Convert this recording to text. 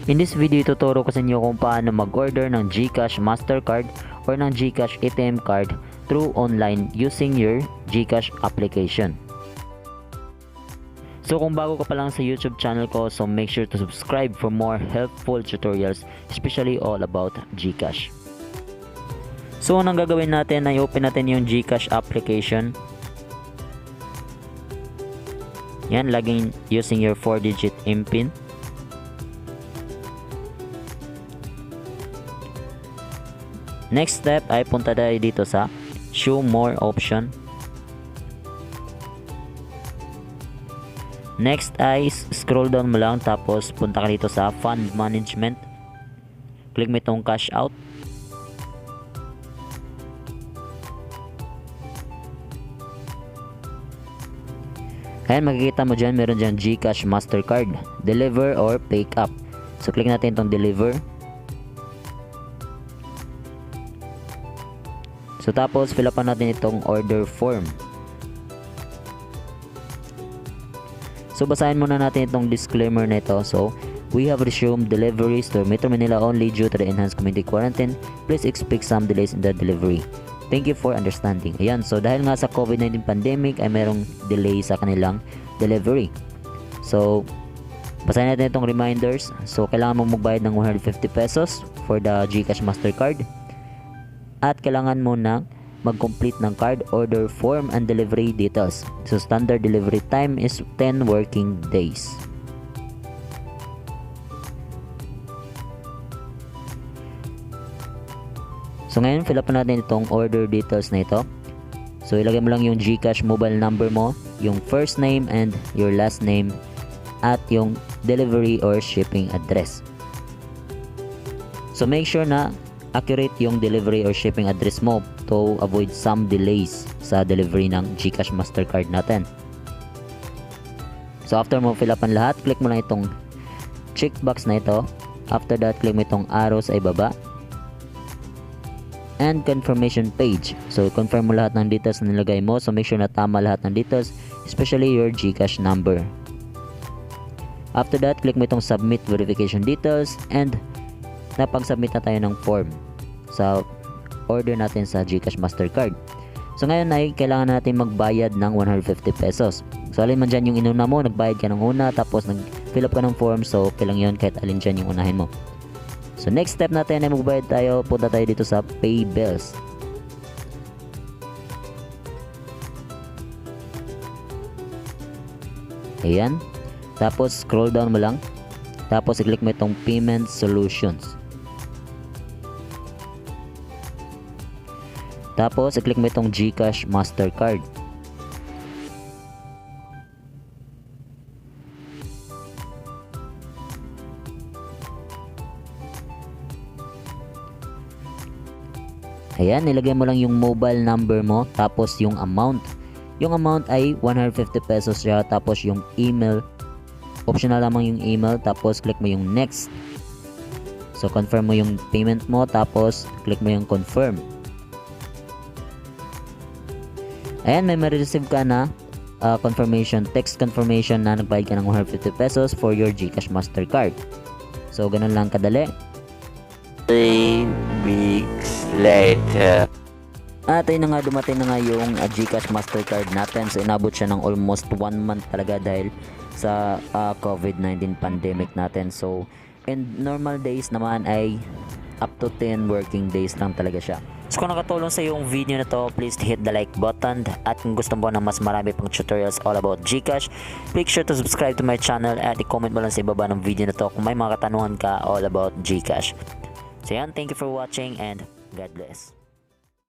In this video, tuturo ko sa inyo kung paano mag-order ng GCash Mastercard or ng GCash ATM card through online using your GCash application. So kung bago ka pa lang sa YouTube channel ko, so make sure to subscribe for more helpful tutorials, especially all about GCash. So unang gagawin natin ay open natin yung GCash application. Yan, login using your 4-digit MPIN. Next step ay punta tayo dito sa show more option. Next ay scroll down mo lang, tapos punta ka dito sa fund management. Click mo itong cash out. Ayan, makikita mo dyan, meron dyan GCash Mastercard, deliver or pick up. So click natin itong deliver. So tapos fill up natin itong order form. So basahin muna natin itong disclaimer na ito. So we have resumed deliveries to Metro Manila only due to the enhanced community quarantine. Please expect some delays in the delivery. Thank you for understanding. Ayan, so dahil nga sa COVID-19 pandemic ay merong delay sa kanilang delivery. So basahin natin itong reminders. So kailangan mo magbayad ng 150 pesos for the GCash Mastercard. At kailangan mo na mag-complete ng card order form and delivery details. So standard delivery time is 10 working days. So ngayon fill up natin itong order details na ito. So ilagay mo lang yung GCash mobile number mo, yung first name and your last name, at yung delivery or shipping address. So make sure na accurate yung delivery or shipping address mo to avoid some delays sa delivery ng GCash Mastercard natin. So after mo fill up ang lahat, click mo lang itong checkbox na ito. After that, click mo itong arrow sa ibaba and confirmation page. So confirm mo lahat ng details na nilagay mo. So make sure na tama lahat ng details, especially your GCash number. After that, click mo itong submit verification details and napag-submit na tayo ng form sa order natin sa GCash Mastercard. So ngayon ay kailangan natin magbayad ng 150 pesos. So alin man dyan yung inuna mo, nagbayad ka ng una, tapos nag-fill up ka ng form, so okay lang yun kahit alin dyan yung unahin mo. So next step natin ay magbayad tayo, punta tayo dito sa pay bills. Ayan, tapos scroll down mo lang, tapos i-click mo itong payment solutions. Tapos i-click mo itong GCash Mastercard. Ayan, nilagay mo lang yung mobile number mo, tapos yung amount. Yung amount ay 150 pesos siya, tapos yung email, optional lamang yung email, tapos click mo yung next. So confirm mo yung payment mo, tapos click mo yung confirm. Ayan, may ma-receive ka na confirmation, text confirmation na nagbayad ka ng 150 pesos for your GCash Mastercard. So ganun lang kadali. 3 weeks later. At ayun na nga, dumating na nga yung GCash Mastercard natin. So inabot siya ng almost 1 month talaga dahil sa COVID-19 pandemic natin. So in normal days naman ay up to 10 working days lang talaga siya. So kung nakatulong sa yung video na to, please hit the like button. At kung gusto mo ng mas marami pang tutorials all about GCash, make sure to subscribe to my channel at i-comment mo lang sa ibaba ng video na to kung may mga katanungan ka all about GCash. So yan, thank you for watching and God bless.